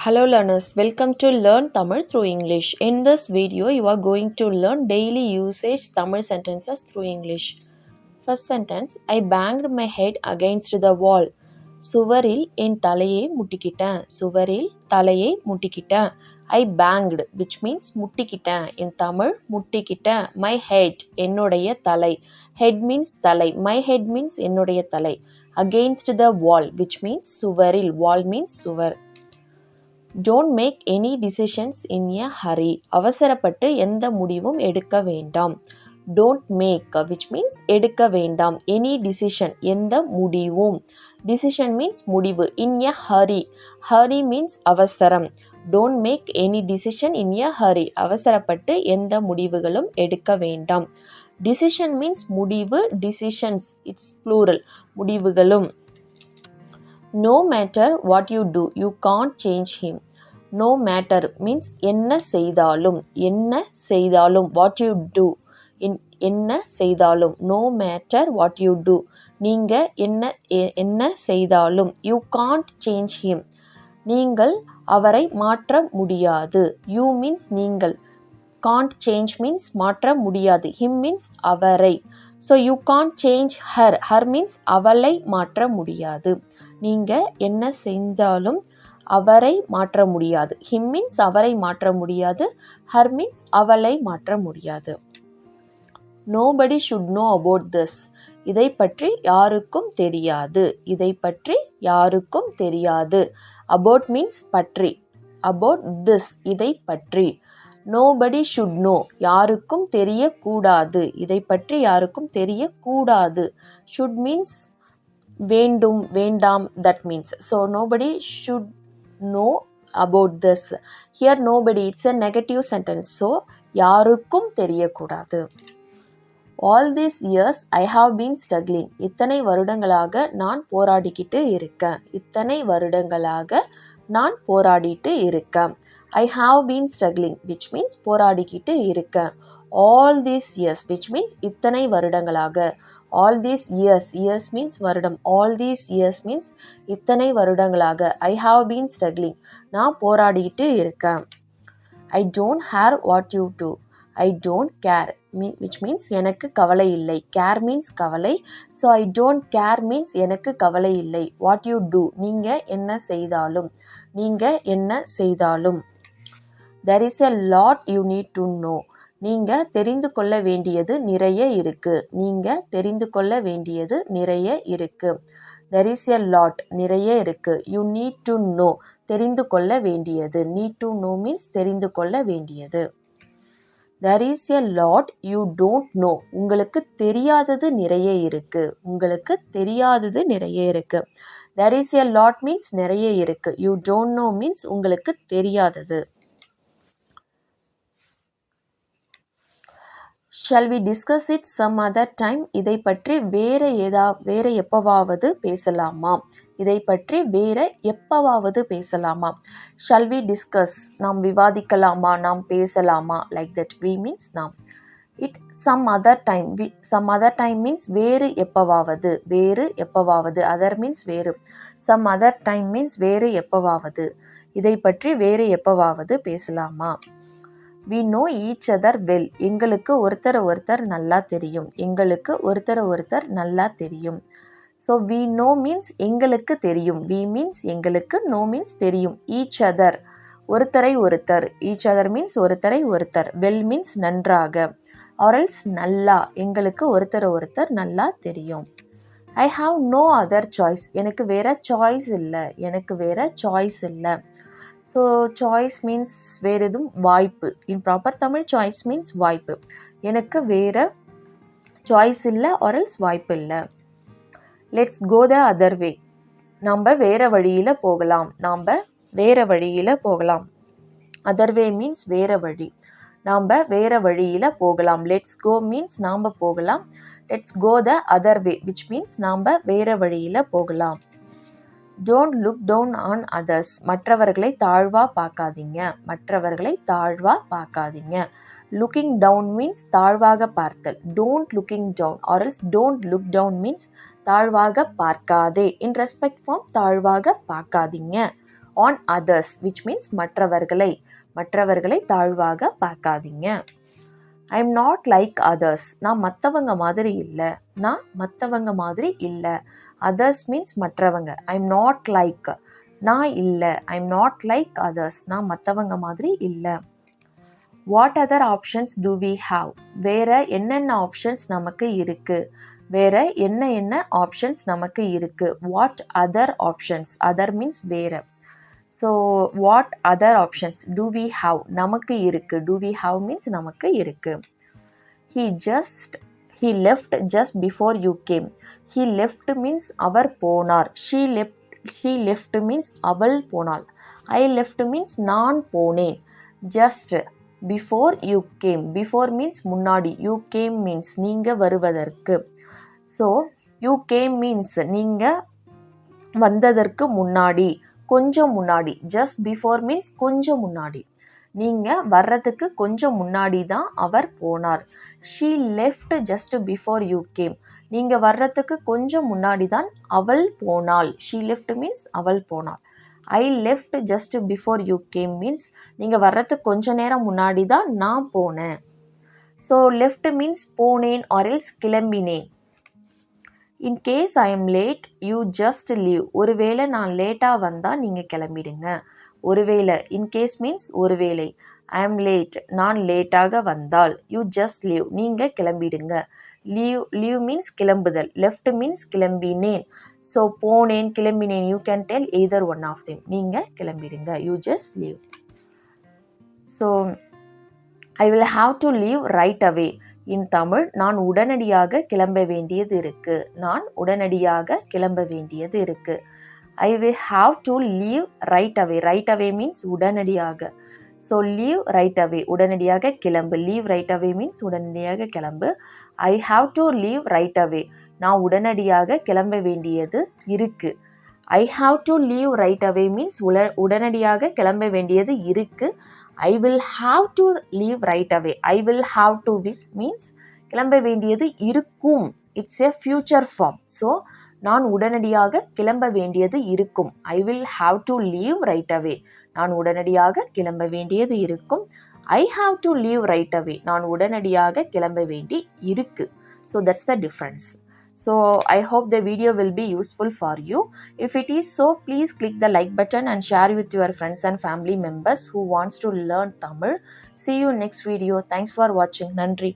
Hello learners, welcome to Learn Tamil through English. In this video, you are going to learn daily usage Tamil sentences through English. First sentence, I banged my head against the wall. சுவரில் என் தலையை முட்டிக்கிட்டேன். சுவரில் தலையை முட்டிக்கிட்டேன். I banged, which means முட்டிக்கிட்டேன். In Tamil, முட்டிக்கிட்டேன். My head, என்னுடைய தலை. Head means தலை. My head means என்னுடைய தலை. Against the wall, which means சுவரில். Wall means சுவர். Don't make any decisions in a hurry. அவசரப்பட்டு எந்த முடிவும் எடுக்க வேண்டாம். Don't make, which means எடுக்க வேண்டாம். Any decision, எந்த முடிவும். Decision means முடிவு. In a hurry. Hurry means அவசரம். Don't make any decision in a hurry. அவசரப்பட்டு எந்த முடிவுகளும் எடுக்க வேண்டாம். Decision means முடிவு. Decisions, it's plural. முடிவுகளும். No matter what you do, you can't change him. No matter means என்ன செய்தாலும். என்ன செய்தாலும். What you do. என்ன செய்தாலும். No matter what you do. நீங்க என்ன செய்தாலும். You can't change him. நீங்கள் அவரை மாற்ற முடியாது. You means நீங்கள். Can't change means மாற்ற முடியாது. Him means அவரை. So you can't change her. Her means அவளை மாற்ற முடியாது. நீங்க என்ன செஞ்சாலும் அவரை மாற்ற முடியாது. Him means அவரை மாற்ற முடியாது. Her means அவளை மாற்ற முடியாது. Nobody should know about this. இதை பற்றி யாருக்கும் தெரியாது. இதை பற்றி யாருக்கும் தெரியாது. About means பற்றி. About this, இதை பற்றி. Nobody should know. யாருக்கும் தெரியக்கூடாது. இதை பற்றி யாருக்கும் தெரியக்கூடாது. Should means வேண்டும், வேண்டாம், that means. So nobody should know about this. Here nobody, it's a negative sentence. So யாருக்கும் தெரியக்கூடாது. All these years I have been struggling. இத்தனை வருடங்களாக நான் போராடிக்கிட்டு இருக்கேன். இத்தனை வருடங்களாக நான் போராடிட்டு இருக்கேன். I have been struggling, which means போராடிக்கிட்டு இருக்கேன். All these years, which means இத்தனை வருடங்களாக. All these years, years means வருடம். All these years means இத்தனை வருடங்களாக. I have been struggling. நான் போராடிட்டு இருக்கேன். I don't care what you do. I don't care, which means எனக்கு கவலை இல்லை. Care means கவலை. So I don't care means எனக்கு கவலை இல்லை. What you do, நீங்க என்ன செய்தாலும். நீங்க என்ன செய்தாலும். There is a lot you need to know. நீங்க தெரிந்து கொள்ள வேண்டியது நிறைய இருக்கு. நீங்க தெரிந்து கொள்ள வேண்டியது நிறைய இருக்கு. There is a lot, நிறைய இருக்கு. You need to know, தெரிந்து கொள்ள வேண்டியது. Need to know means தெரிந்து கொள்ள வேண்டியது. There is a lot you don't know. உங்களுக்கு தெரியாதது நிறைய இருக்கு. உங்களுக்கு தெரியாதது நிறைய இருக்கு. There is a lot means நிறைய இருக்கு. You don't know means உங்களுக்கு தெரியாதது. Shall we discuss it some other time? இதை பற்றி வேற எப்பவாவது பேசலாமா? இதை பற்றி வேற எப்பவாவது பேசலாமா? Shall we discuss? நாம் விவாதிக்கலாமா? நாம் பேசலாமா? Like that. We means நாம். It some other time. Some other time means வேறு எப்பவாவது. வேறு எப்பவாவது. Other means வேறு. Some other time means வேறு எப்பவாவது. இதை பற்றி வேறு எப்பவாவது பேசலாமா? We know each other well. எங்களுக்கு ஒருத்தர் நல்லா தெரியும். எங்களுக்கு ஒருத்தர் நல்லா தெரியும். So we know means எங்களுக்கு தெரியும். We means எங்களுக்கு, know means தெரியும். Each other, ஒருத்தர். Each other means ஒருத்தர். Well means நன்றாக. Or else நல்லா, எங்களுக்கு ஒருத்தர் நல்லா தெரியும். I have no other choice. எனக்கு வேற சாய்ஸ் இல்லை. எனக்கு வேற சாய்ஸ் இல்லை. So choice means வேறு எதுவும் வாய்ப்பு. In proper Tamil, choice means வாய்ப்பு. எனக்கு வேற சாய்ஸ் இல்லை or else வாய்ப்பு இல்லை. Let's go the other way. நம்ம வேற வழியில் போகலாம். நம்ம வேற வழியில் போகலாம். Other way means வேற வழி. நம்ம வேற வழியில் போகலாம். Let's go means நாம் போகலாம். Let's go the other way, which means நாம் வேற வழியில் போகலாம். Don't look down on others. மற்றவர்களை தாழ்வா பார்க்காதீங்க. மற்றவர்களை தாழ்வா பார்க்காதீங்க. Looking down means தாழ்வாக பார்த்தல். Don't looking down or else don't look down means தாழ்வாக பார்க்காதே. In respect form தாழ்வாக பார்க்காதீங்க. on others, which means மற்றவர்களை தாழ்வாக பார்க்காதீங்க. I am not like others. நான் மற்றவங்க மாதிரி இல்லை. Others means மற்றவங்க. I am not like. நான் இல்லை. I am not like others. நான் மற்றவங்க மாதிரி இல்லை. What other options do we have? வேற என்னென்ன ஆப்ஷன்ஸ் நமக்கு இருக்கு? What other options? Other means வேற. So what other options do we have? நமக்கு இருக்கு. Do we have means நமக்கு இருக்கு. He left just before you came. He left means அவர் போனார். She left means அவள் போனாள். I left means நான் போனேன். Just before you came. Before means முன்னாடி. You came means நீங்க வருவதற்கு. So you came means நீங்க வந்ததற்கு முன்னாடி, கொஞ்சம் முன்னாடி. Just before means கொஞ்சம் முன்னாடி. நீங்க வர்றதுக்கு கொஞ்சம் முன்னாடி தான் அவர் போனார். She left just before you came. நீங்க வர்றதுக்கு கொஞ்சம் முன்னாடி தான் அவள் போனாள். She left means அவள் போனாள். I left just before you came means நீங்க வர்றதுக்கு கொஞ்ச நேரம் முன்னாடி தான் நான் போனேன். So left means போனேன் or else கிளம்பினேன். In case I am late, you just leave. ஒருவேளை நான் லேட்டாக வந்தால் நீங்கள் கிளம்பிடுங்க. ஒருவேளை. In case means ஒருவேளை. I am late. நான் லேட்டாக வந்தால். You just leave. நீங்கள் கிளம்பிடுங்க. Leave means கிளம்புதல். Left means கிளம்பினேன். So போனேன், கிளம்பினேன். You can tell either one of them. நீங்கள் கிளம்பிடுங்க. You just leave. So I will have to leave right away. In Tamil, நான் உடனடியாக கிளம்ப வேண்டியது இருக்கு. I will have to leave right away. Right away means உடனடியாக. So leave right away. உடனடியாக கிளம்பு. Leave right away means உடனடியாக கிளம்பு. I have to leave right away. நான் உடனடியாக கிளம்ப வேண்டியது இருக்கு. I have to leave right away means உடனடியாக கிளம்ப வேண்டியது இருக்கு. I will have to leave right away. I will have to means கிளம்ப வேண்டியது இருக்கும். It's a future form. So நான் உடனடியாக கிளம்ப வேண்டியது இருக்கும். I will have to leave right away. நான் உடனடியாக கிளம்ப வேண்டியது இருக்கும். I have to leave right away. நான் உடனடியாக கிளம்ப வேண்டி இருக்கு. So that's the difference. So I hope the video will be useful for you. If it is so, please click the like button and share with your friends and family members who wants to learn Tamil. See you next video. Thanks for watching. Nandri.